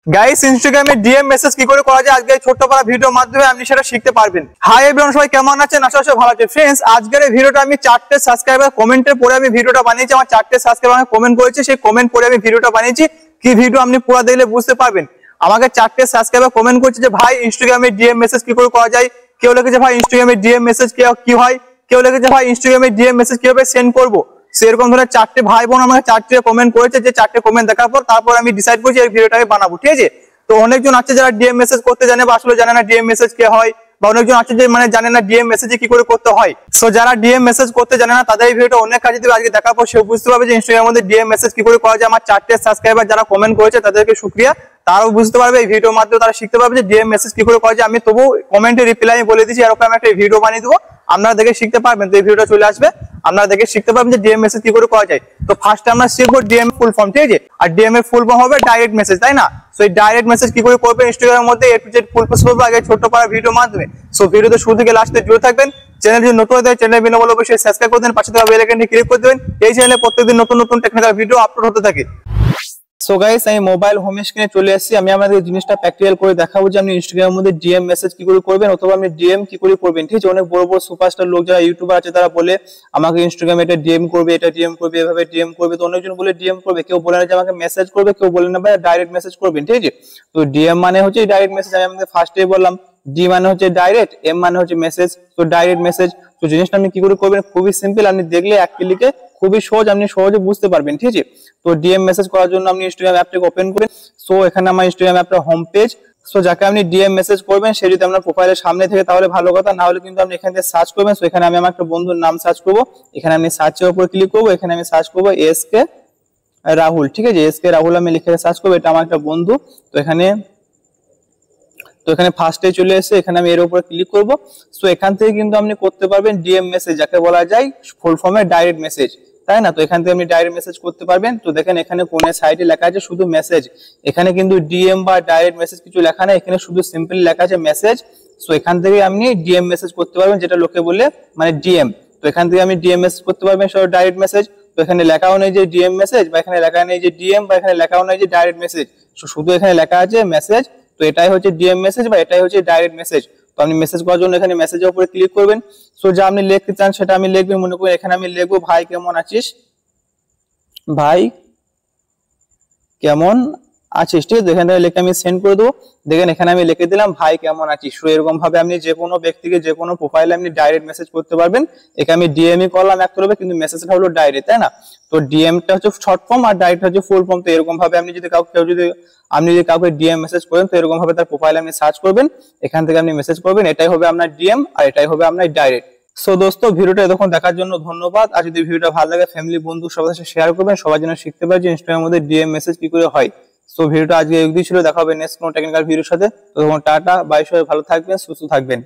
Guys ইনস্টাগ্রামে DM message কি করে করা যায় আজকে এই ছোট্ট পারা ভিডিওর মাধ্যমে আপনি সেটা শিখতে পারবেন। হাই এভরিওয়ান, সবাই কেমন আছেন? আশা করি ভালো আছেন। ফ্রেন্ডস, আজকের এই ভিডিওটা আমি 4টে সাবস্ক্রাইবার কমেন্টের পরে আমি ভিডিওটা বানিয়েছি। আমার 4টে সাবস্ক্রাইবার আমাকে কমেন্ট করেছে, সেই কমেন্ট পরে আমি ভিডিওটা বানিয়েছি। কি ভিডিও আপনি পুরো দেখলে বুঝতে পারবেন। আমাকে 4টে সাবস্ক্রাইবার কমেন্ট করছে যে ভাই ইনস্টাগ্রামে ডিএম মেসেজ কি করে করা যায়। কেউ লিখেছে ভাই ইনস্টাগ্রামে ডিএম মেসেজ কি হয়, কেউ লিখেছে ভাই ইনস্টাগ্রামে ডিএম মেসেজ কিভাবে সেন্ড করবো। সেরকম ধরে 4টে ভাই বোন আমাকে 4টে কমেন্ট করেছে, যে 4টে কমেন্ট দেখার পর তারপর আমি ডিসাইড করছি এই ভিডিওটা আমি বানাবো। ঠিক আছে, তো অনেকজন আছে যারা ডিএম মেসেজ করতে জানে বা আসলে জানে না ডিএম মেসেজ কে হয়, বা অনেকজন আছে যে মানে জানে না ডিএম মেসেজ কি করে করতে হয়। সো যারা ডিএম মেসেজ করতে জানে না তাদের এই ভিডিওটা অনেক কাজে দিবে। আজকে দেখার পর সে বুঝতে পারবে যে ইনস্টাগ্রামের মধ্যে ডিএম মেসেজ কি করে করা যায়। আমার 4টে সাবস্ক্রাইবার যারা কমেন্ট করেছে তাদেরকে শুকরিয়া, তারাও বুঝতে পারবে এই ভিডিওর মাধ্যমে, তারা শিখতে পারবে যে ডিএম মেসেজ কি করে করা যায়। আমি তবু কমেন্টে রিপ্লাই আমি বলে দিচ্ছি, এরকম একটা ভিডিও বানিয়ে দেবো, আপনারা দেখে শিখতে পারবেন। তো এই ভিডিওটা চলে আসবে, আপনারা দেখে শিখতে পারবেন যে ডিএম মেসেজ কি করে করা যায়। তো ফার্স্ট আমরা শিখবো ডিএম ফুল ফর্ম। ঠিক আছে, আর ডিএম এর ফুল ফর্ম হবে ডাইরেক্ট মেসেজ, তাই না? সো এই ডাইরেক্ট মেসেজ কি করে করবেন ইনস্টাগ্রামের মধ্যে এ টু জেড ফুল প্রসেস বলবো আগে ছোট্ট পারা ভিডিওর মাধ্যমে। সো ভিডিওতে শুরু থেকে লাস্টে জুড়ে থাকবেন। চ্যানেল যদি নতুন হয় চ্যানেল বিনামূল্যে অবশ্যই সাবস্ক্রাইব করে দেন, পাশে থাকা বেল আইকনটি ক্লিক করে দেবেন। এই চ্যানেলে প্রত্যেকদিন নতুন নতুন টেকনিক্যাল ভিডিও আপলোড হতে থাকে। সো গাইস, আমি মোবাইল হোম স্ক্রিনে চলে আসছি। আমি আমাদের জিনিসটা প্র্যাকটিক্যাল করে দেখাবো যে আপনি ইনস্টাগ্রামের মধ্যে ডিএম মেসেজ কি করে করবেন, অথবা আপনি ডিএম কি করে করবেন। ঠিক আছে, অনেক বড় বড় সুপারস্টার লোক যারা ইউটিউবার আছে তারা বলে আমাকে ইনস্টাগ্রামে এটা ডিএম করবে, এটা ডিএম করবে, এভাবে ডিএম করবে। তো অনেকজন বলে ডিএম করবে, কেউ বলে না যে আমাকে মেসেজ করবে, কেউ বলে না ভাই ডাইরেক্ট মেসেজ করবেন। ঠিক আছে, তো ডিএম মানে হচ্ছে ডাইরেক্ট মেসেজ। আমি আমাদের ফার্স্টে বললাম ডি মানে হচ্ছে ডাইরেক্ট, এম মানে হচ্ছে মেসেজ। তো ডাইরেক্ট মেসেজ, তো জিনিসটা আপনি কি করে করবেন খুবই সিম্পল, আপনি দেখলে এক ক্লিকে খুবই সহজ, আপনি সহজে বুঝতে পারবেন। ঠিক আছে, তো ডিএম মেসেজ করার জন্য আপনি ইনস্টাগ্রাম অ্যাপটাকে ওপেন করেন। সো এখানে আমার ইনস্টাগ্রাম অ্যাপটা হোম পেজ। সো যাকে আপনি ডিএম মেসেজ করবেন সে যদি আপনার প্রোফাইলের সামনে থেকে তাহলে ভালো কথা, না হলে কিন্তু আপনি এখান থেকে সার্চ করবেন। সো এখানে আমি আমার একটা বন্ধুর নাম সার্চ করবো, এখানে আমি সার্চের উপর ক্লিক করবো, এখানে আমি সার্চ করবো এসকে রাহুল। ঠিক আছে, এসকে রাহুল আমি লিখে সার্চ করবো, এটা আমার একটা বন্ধু। তো এখানে ফার্স্টে চলে এসে এখানে আমি এর উপরে ক্লিক করব। সো এখান থেকে কিন্তু আপনি করতে পারবেন ডিএম মেসেজ, যাকে বলা যায় ফুল ফর্মে ডাইরেক্ট মেসেজ, তাই না? তো এখান থেকে আপনি ডাইরেক্ট মেসেজ করতে পারবেন। তো দেখেন এখানে কোণের সাইডে লেখা আছে শুধু মেসেজ, এখানে কিন্তু ডিএম বা ডাইরেক্ট মেসেজ কিছু লেখা নেই, এখানে শুধু সিম্পল লেখা আছে মেসেজ। সো এখান থেকে আপনি ডিএম মেসেজ করতে পারবেন, যেটা লোকে বলে মানে ডিএম। তো এখান থেকে আমি ডিএম মেসেজ করতে পারবেন সেটা ডাইরেক্ট মেসেজ। তো এখানে লেখাও নেই যে ডিএম মেসেজ, বা এখানে লেখা নেই যে ডিএম, বা এখানে লেখাও নেই যে ডাইরেক্ট মেসেজ। শুধু এখানে লেখা আছে মেসেজ। তো এটাই হচ্ছে ডিএম মেসেজ বা এটাই হচ্ছে ডাইরেক্ট মেসেজ। তো আপনি মেসেজ করার জন্য এখানে মেসেজের উপরে ক্লিক করবেন। সো যা আপনি লিখতে চান সেটা আমি লিখবেন। মনে করি এখানে আমি লিখবো ভাই কেমন আছিস, ভাই কেমন আছিস। ঠিক আছে, এখান থেকে লিখে আমি সেন্ড করে দেবো। দেখেন এখানে আমি লিখে দিলাম ভাই কেমন আছিস। তো এরকম ভাবে আপনি যে কোনো ব্যক্তিকে যে কোনো প্রোফাইলে আপনি ডাইরেক্ট মেসেজ করতে পারবেন। এখানে আমি ডিএমই করলাম এক করবে, কিন্তু মেসেজটা হলো ডাইরেক্ট, তাই না? তো ডিএমটা হচ্ছে শর্ট ফর্ম আর ডাইরেক্ট হচ্ছে ফুল ফর্ম। তো এরকম ভাবে আপনি যদি কাউকে ডিএম মেসেজ করেন, তো এরকম ভাবে তার প্রোফাইলে আপনি সার্চ করবেন, এখান থেকে আপনি মেসেজ করবেন। এটাই হবে আপনার ডিএম আর এটাই হবে আপনার ডাইরেক্ট। সো দোস্ত, ভিডিওটা এতক্ষণ দেখার জন্য ধন্যবাদ। আর যদি ভিডিওটা ভালো লাগে ফ্যামিলি বন্ধু সবার সাথে শেয়ার করবেন, সবাই যেন শিখতে পারে যে ইনস্টাগ্রামের মধ্যে ডিএম মেসেজ কি করে হয়। সো ভিডিওটা আজকে অবধি ছিল, দেখা হবে নেক্সট কোনো টেকনিক্যাল ভিডিওর সাথে। তো টাটা বাই, সবাই ভালো থাকবেন, সুস্থ থাকবেন।